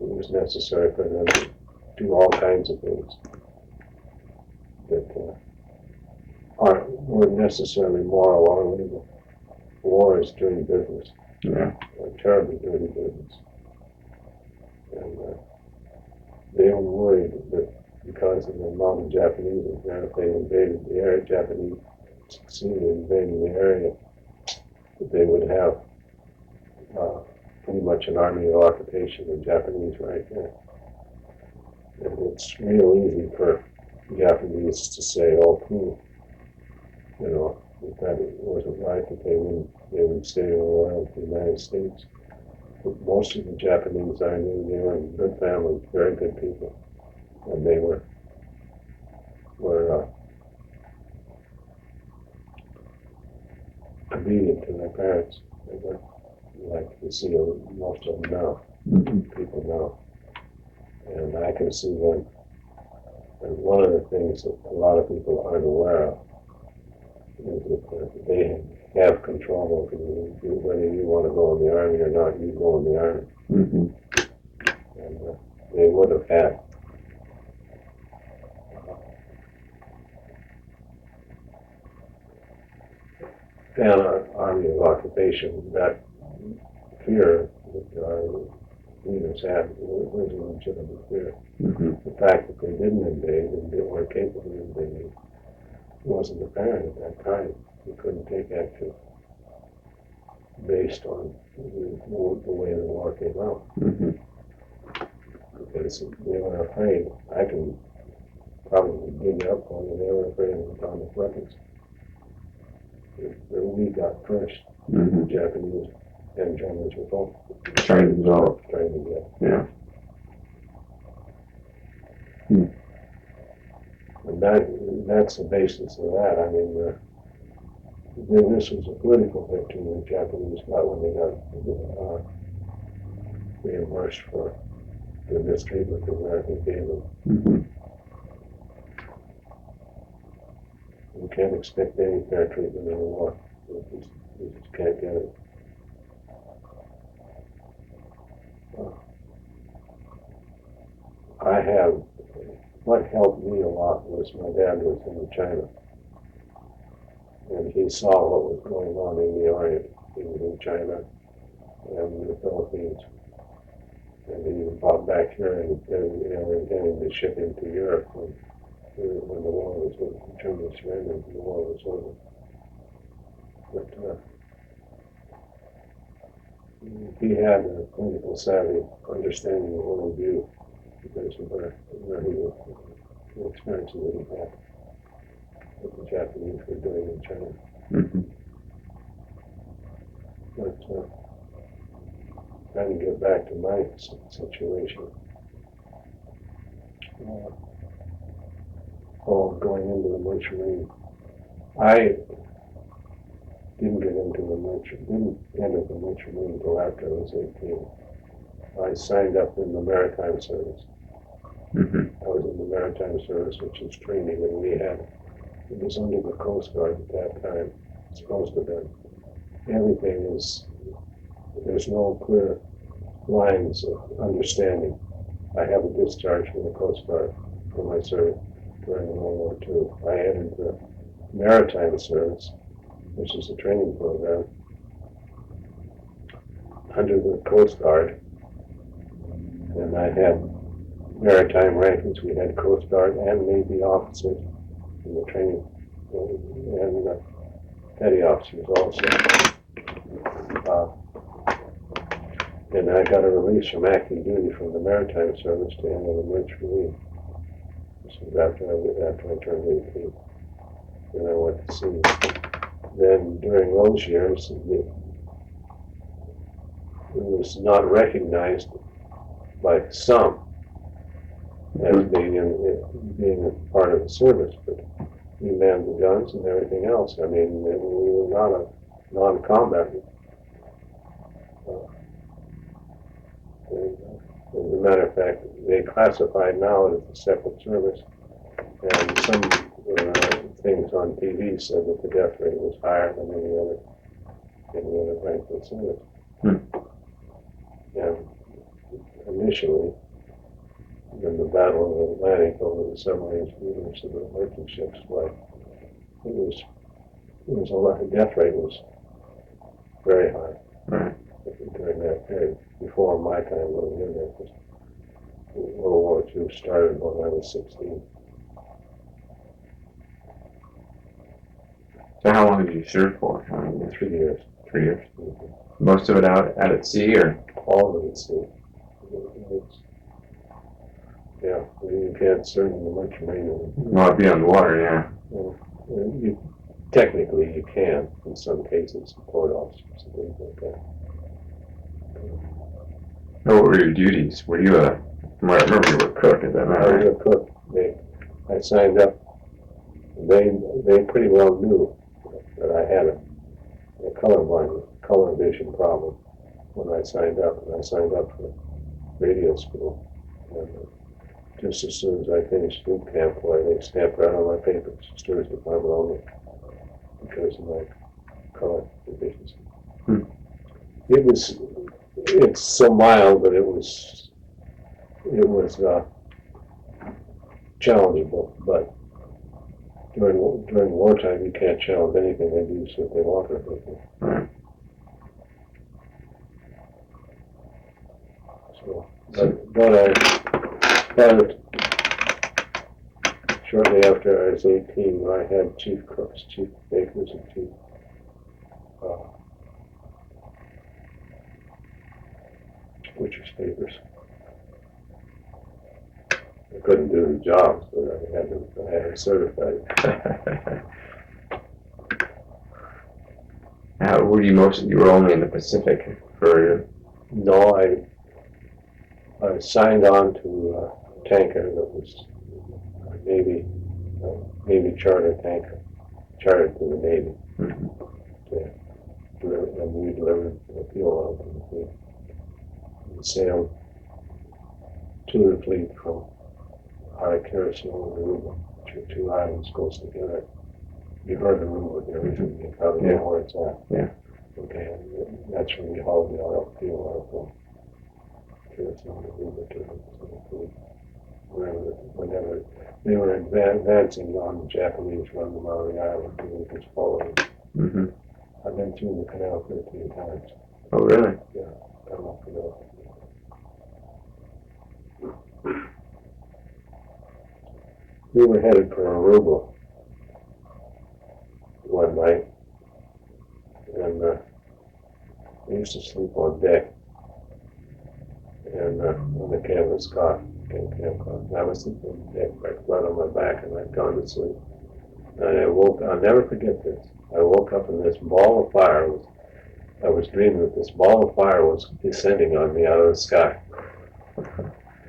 it was necessary for them to do all kinds of things that weren't necessarily moral or legal. War is dirty business. Yeah. Terribly dirty business. And they were worried that because of the amount of Japanese there, if they invaded the area, Japanese succeeded in invading the area, that they would have pretty much an army of occupation of Japanese right there. And it's real easy for Japanese to say, oh, you know, that it wasn't right that they would stay loyal to the United States. But most of the Japanese I knew, they were good families, very good people, and they were obedient to their parents. They were like you see most of them now, people now, and I can see them. And one of the things that a lot of people aren't aware of is that they have control over you. Whether you want to go in the army or not, you go in the army. Mm-hmm. And they would have had an army of occupation. That fear that our leaders had was a legitimate fear. Mm-hmm. The fact that they didn't invade and they weren't capable of invading wasn't apparent at that time. You couldn't take action based on the way the war came out. Mm-hmm. Because they were afraid. I can probably dig up on you. They were afraid of atomic weapons. We got first. Mm-hmm. Japanese and Germans were both trying to develop. Trying to get. Yeah. And that's the basis of that. I mean, this was a political victory the Japanese got when they got reimbursed for the mistreatment the Americans gave them. Mm-hmm. You can't expect any fair treatment in a war. You just can't get it. What helped me a lot was my dad was in China. And he saw what was going on in the Orient. He was in China and in the Philippines. And he brought back here and intending to ship into Europe when the war was over. Germany surrendered and the war was over. But he had a political savvy, understanding the world view because of where he was, the experiences that he had, what the Japanese were doing in China. Mm-hmm. But trying to get back to my situation, going into the merchant. I didn't enter the merchant marine until after I was 18. I signed up in the maritime service. Mm-hmm. I was in the maritime service, which is training, and it was under the Coast Guard at that time. It's supposed to be. There's no clear lines of understanding. I have a discharge from the Coast Guard for my service during World War II. I entered the maritime service, which is a training program, under the Coast Guard, and I had maritime rankings. We had Coast Guard and Navy officers in the training, and petty officers also. And I got a release from active duty from the maritime service to enter the merchant marine. This was after I turned 18. Then I went to sea. Then during those years, it was not recognized by some as being a part of the service, but we manned the guns and everything else. I mean, we were not a non-combat. As a matter of fact, they classified now as a separate service, and some things on TV said that the death rate was higher than any other branch of service. And initially, in the Battle of the Atlantic over the submarines, movements of the merchant ships, the death rate was very high. Right. During that period, before my time living in there, because World War II started when I was 16. So how long did you serve for? 3 years. 3 years. Most of it out at sea, or? All of it at sea. Yeah, you can't serve in the merchant marine. Well, it'd be on the water, yeah. Technically, you can in some cases, port officers and things like that. What were your duties? Were you I remember you were a cook, is that I right? was a cook. I signed up. They pretty well knew that I had a color vision problem when I signed up. And I signed up for radio school. And just as soon as I finished boot camp, they stamped right on my papers, Steward's Department only, because of my color deficiency. It's so mild that it was challengeable, but during wartime you can't challenge anything. They do what they want of it. Right. So, but shortly after I was 18, I had chief cooks, chief bakers, and chief butcher's papers. I couldn't do the jobs, but I had it certified. How were you you were only in the Pacific for? No, I signed on to a tanker that was a Navy charter tanker, chartered to the Navy. And we delivered the fuel out to the fleet. We sailed to the fleet from Harakirisi and Aruba, which are two islands close together. You heard Aruba, you probably know where it's at. Yeah. Okay, and that's where we hauled the oil fuel out from Kirisi and Aruba to the fleet. Whenever they were advancing on the Japanese run them out of the island, we were just following. I've been through the canal 13 times. Oh, really? Yeah, come up and up. We were headed for Aruba one night, and we used to sleep on deck, and on the canvas cot, camp cot. I was sleeping on deck, right flat on my back, and I'd gone to sleep. And I'll never forget this. I woke up and this ball of fire I was dreaming that this ball of fire was descending on me out of the sky.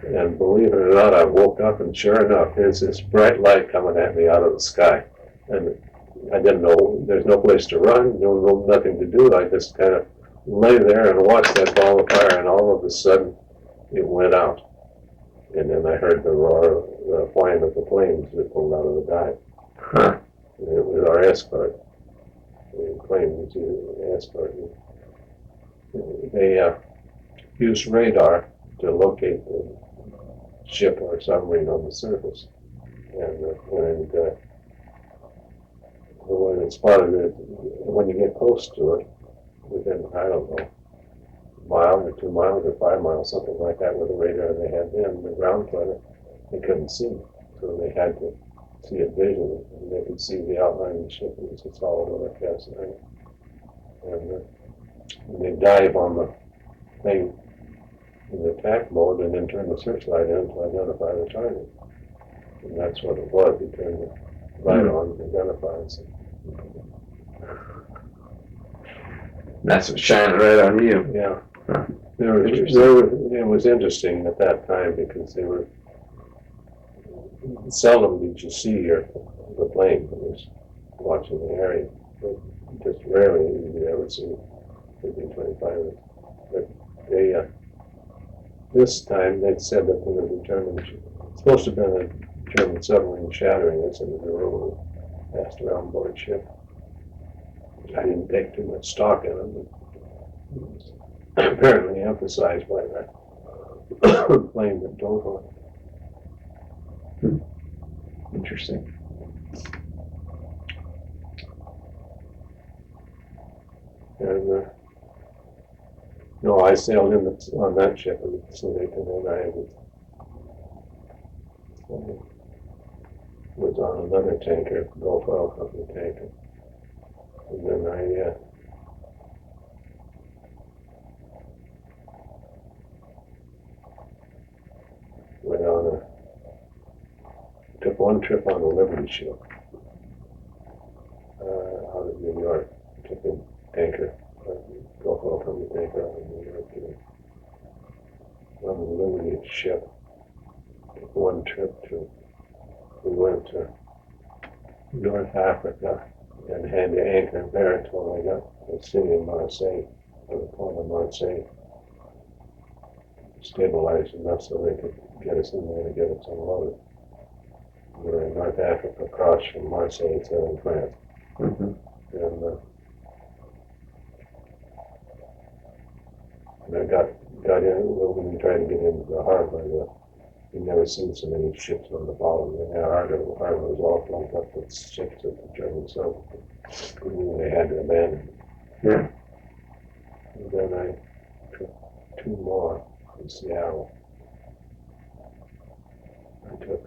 And believe it or not, I woke up and sure enough, there's this bright light coming at me out of the sky. And I didn't know, there's no place to run, nothing to do. I just kind of lay there and watched that ball of fire, and all of a sudden it went out. And then I heard the roar, the whine of the planes that pulled out of the dive. And it was our escort. The plane was an escort. They used radar to locate the ship or submarine on the surface. when it's part of it, when you get close to it, within, I don't know, a mile or 2 miles or 5 miles, something like that, with the radar they had then, the ground fighter, they couldn't see. So they had to see it visually, and they could see the outline of the ship. It was a solid overcast night. And they dive on the thing in the attack mode and then turn the searchlight in to identify the target. And that's what it was. He turned the light on and identified it. That's what shined right on you. Yeah. Huh. It was interesting at that time because they were seldom did you see the plane that was watching the area. But just rarely did you ever see 1525. But they this time they'd said that there was a German, supposed to have been a German submarine shattering us into the road, passed around board ship. I didn't take too much stock in it, but it was apparently emphasized by that plane that dove on it. Interesting. And no, I sailed on that ship in the Pacific, and then I was on another tanker, Gulf Oil Company tanker. And then I went on took one trip on the Liberty ship out of New York. Took a tanker, Gulf Oil Company tanker out of New York. On the Liberty ship, took one trip we went to North Africa and had to anchor there until I got to the city of Marseille, or the port of Marseille, stabilized enough so they could get us in there to get us unloaded. We were in North Africa, across from Marseille to in France. Mm-hmm. And I got in, when we tried to get into the harbor, we'd never seen so many ships on the bottom. The harbor was all filled up with ships that the Germans they had to abandon. Yeah. And then I took 2 more from Seattle. I took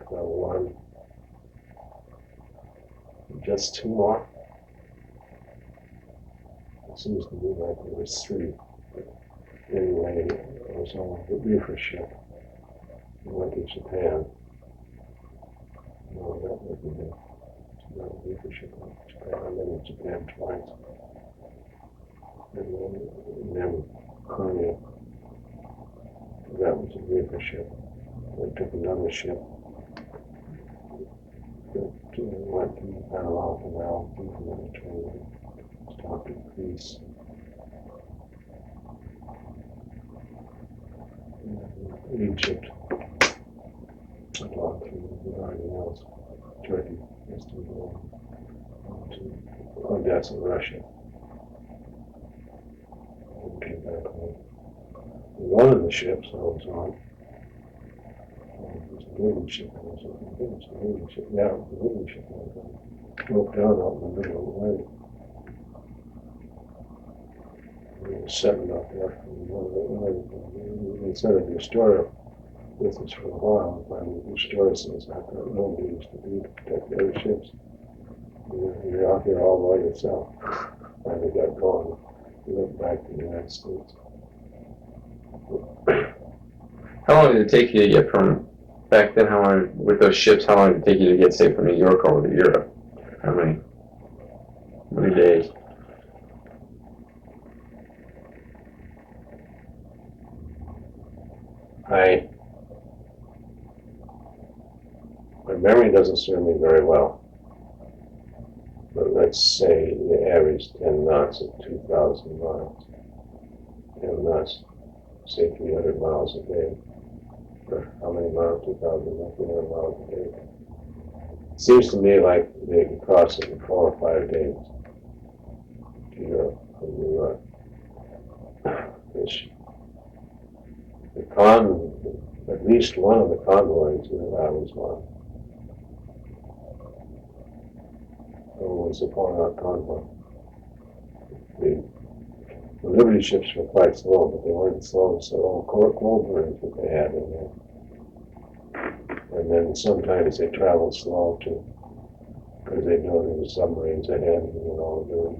just 2 more. It seems to me like there was 3. But anyway, I was on the reefer ship. We went to Japan. No, that wasn't it. Not a reefer ship. Japan. I've been to Japan twice. And then Korea. That was a reefer ship. I took another ship that went from Panama Canal through the Mediterranean, stopped in Greece. Egypt, along through the Dardanelles, Turkey, Istanbul, to Odessa, Russia, and came back home. One of the ships I was on was a Navy ship. It was a Navy ship. Yeah, it was a Navy ship. I broke down out in the middle of the lake. We were setting up there. They said if you store with us for a while, finally you store us as I thought nobody used to do to protect the other ships. You're out here all by yourself. Finally got going. We went back to the United States. How long did it take you to get from back then? How long with those ships? How long did it take you to get, say, from New York over to Europe? How many days? My memory doesn't serve me very well, but let's say the average 10 knots at 2,000 miles. 10 knots, say 300 miles a day. Or how many miles? 300 miles a day. Seems to me like they could cross it in 4 or 5 days to Europe from New York. At least one of the convoys that I was on was the Pontoc convoy. The Liberty ships were quite slow, but they weren't slow, so all coal burns that they had in there. And then sometimes they traveled slow too, because they know there were submarines ahead, and they were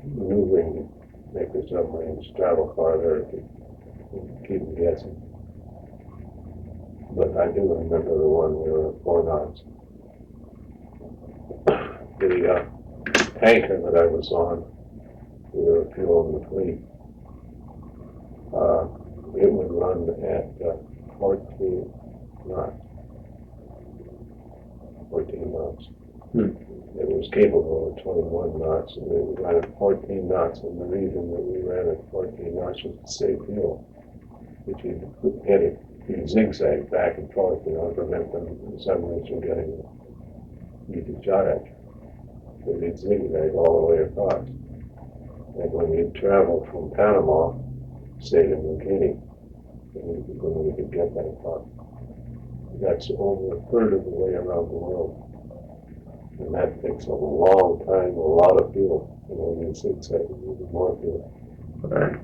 maneuvering to make the submarines travel farther to keep them guessing. But I do remember the one we were at 4 knots. The tanker that I was on, we were fueling the fleet. It would run at 14 knots. 14 knots. It was capable of 21 knots, and we ran at 14 knots. And the reason that we ran at 14 knots was to save fuel. If you hit it, you zigzag back and forth, to prevent the submarines from getting easy shot at you. So you'd zigzag all the way across. And when you'd travel from Panama, stayed in New Guinea, when we could get that far. That's over a third of the way around the world. And that takes a long time, a lot of fuel. And when you zigzag, you need more fuel. Right.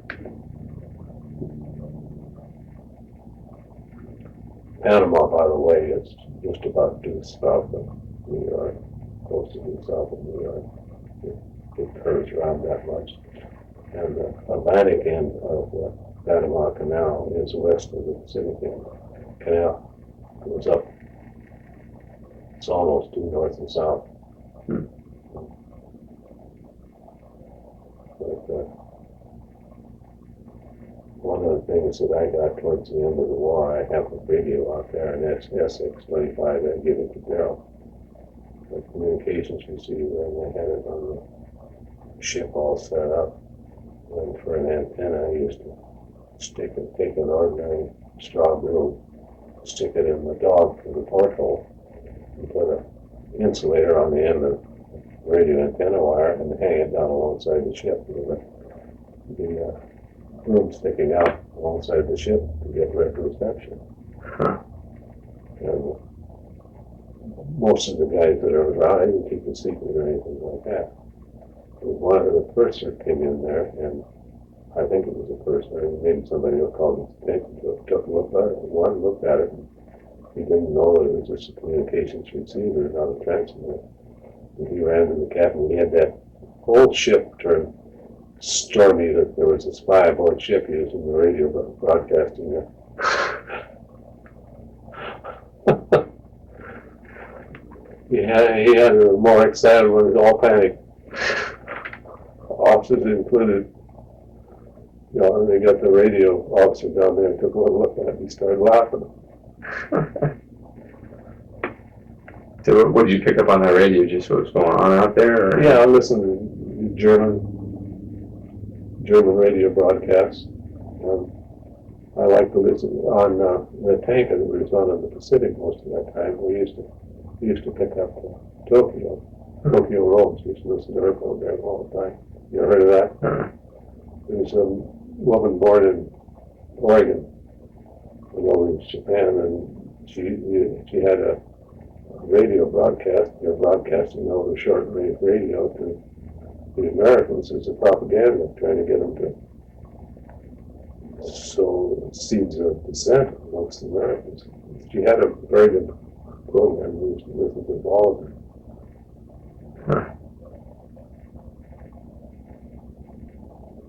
Panama, by the way, is just about due south of New York, close to due south of New York. It curves around that much. And the Atlantic end of the Panama Canal is west of the Pacific Canal. It goes up. It's almost due north and south. But one of the things that I got towards the end of the war, I have a radio out there, and that's SX-25. I give it to Daryl, the communications receiver, and I had it on the ship all set up. And for an antenna, I used to take an ordinary straw groove, stick it in the dog for the porthole, and put an insulator on the end of the radio antenna wire and hang it down alongside the ship with the groove sticking out alongside the ship to get direct reception. And most of the guys that are around, I didn't keep a secret or anything like that. One of the purser came in there, and I think it was a purser, and maybe somebody will call his attention to it, took a look at it, one looked at it, and he didn't know that it was just a communications receiver, not a transmitter. And he ran to the captain. He had that whole ship turned stormy that there was a spy aboard ship using the radio broadcasting there. he had more excited when it was all panicked. Officers included. And they got the radio officer down there and took a look at it and he started laughing. So what did you pick up on that radio? Just what was going on out there? Or? Yeah, I listened to German radio broadcasts. I like to listen on the tanker that was on in the Pacific most of that time. We used to pick up Tokyo Rose. We used to listen to her program all the time. You ever heard of that? There was a woman born in Oregon, went over to Japan, and she had a radio broadcast. They're broadcasting over short-wave radio to the Americans as a propaganda, trying to get them to sow seeds of dissent amongst the Americans. She had a very good program. We used to listen to all of it.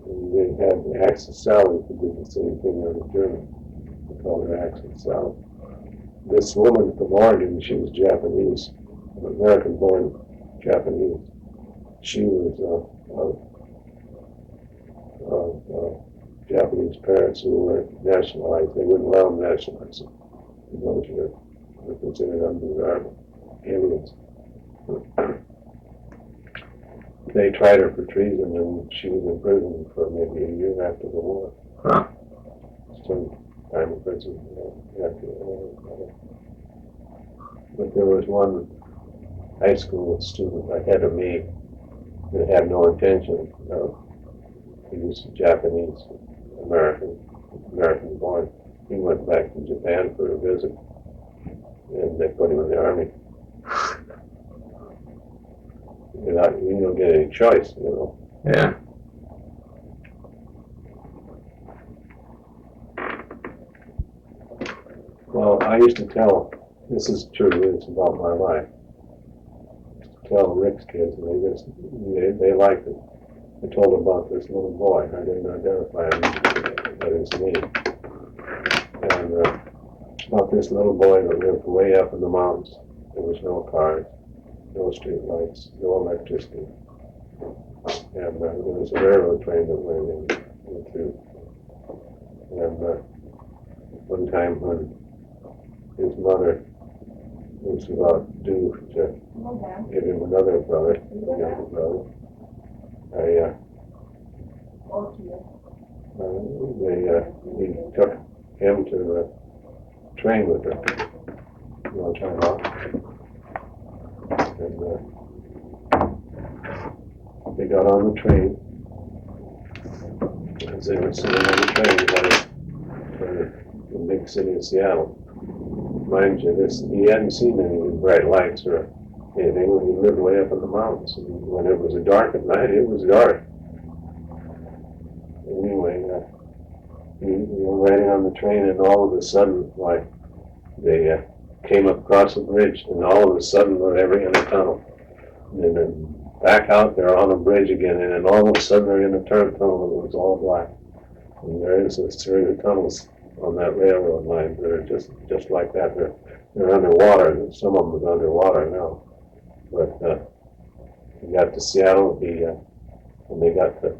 And they had Axel Sally who did the same thing on the German. They called her Axel Sally. This woman from Oregon, she was Japanese, American-born Japanese. She was of Japanese parents who were nationalized. They wouldn't allow them nationalized. Those were considered undesirable aliens. They tried her for treason, and she was in prison for maybe a year after the war. Some time in prison after the war. But there was one high school student ahead of me that had no intention of, he was Japanese, American born. He went back to Japan for a visit, and they put him in the army. you don't get any choice, you know. Yeah. Well, I used to tell, this is true, it's about my life. Tell Rick's kids, and they liked it. I told them about this little boy. I didn't identify him by his name. And about this little boy that lived way up in the mountains. There was no cars, no street lights, no electricity. And there was a railroad train that went in through. And one time when his mother was about due to give him another brother, a younger brother, he took him to the train with her. You know what I'm talking about? And they got on the train. As they were sitting on the train, for the big city of Seattle. Mind you, he hadn't seen any bright lights or anything when he lived way up in the mountains. And when it was dark at night, it was dark. Anyway, he was riding on the train, and all of a sudden, like, they came across a bridge, and all of a sudden they're in a tunnel. And then back out, they're on a bridge again, and then all of a sudden they're in a tunnel that was all black. And there is a series of tunnels on that railroad line that are just like that. They're underwater, and some of them is underwater now. But he got to Seattle, and they got to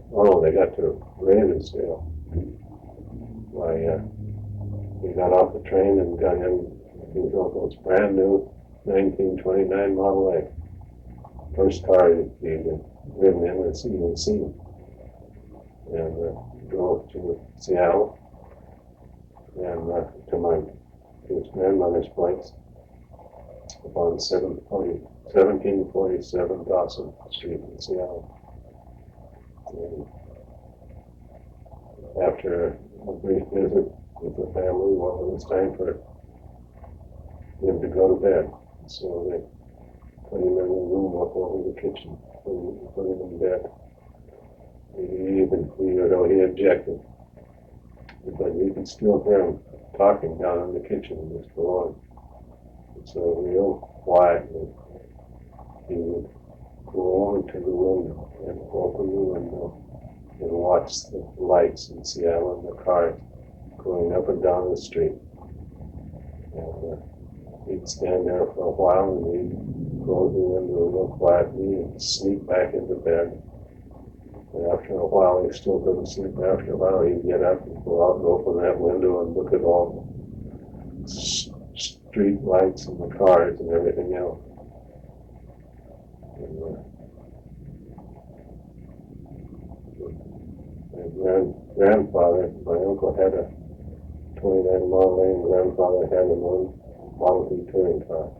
Ravensdale. He got off the train and got in his uncle's brand new 1929 Model A. First car he'd driven in that's even seen. And drove to Seattle and to his grandmother's place on 1747 Dawson Street in Seattle. And after a brief visit with the family, well, it was time for him to go to bed. So they put him in a room up over the kitchen, put him in bed. He objected, but you could still hear him talking down in the kitchen in this floor. So real quietly, he would go over to the window and open the window and watch the lights in Seattle and the cars going up and down the street. And he'd stand there for a while, and he'd close the window real quietly and sneak back into bed. And after a while, he still couldn't sleep. After a while, he'd get up and go out and open that window and look at all the street lights and the cars and everything else. And my grandfather, my uncle had a 29 Model A, and grandfather had a Model T touring car.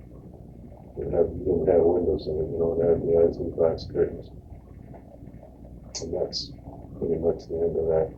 It didn't have windows in it, it had some glass curtains. And that's pretty much the end of that.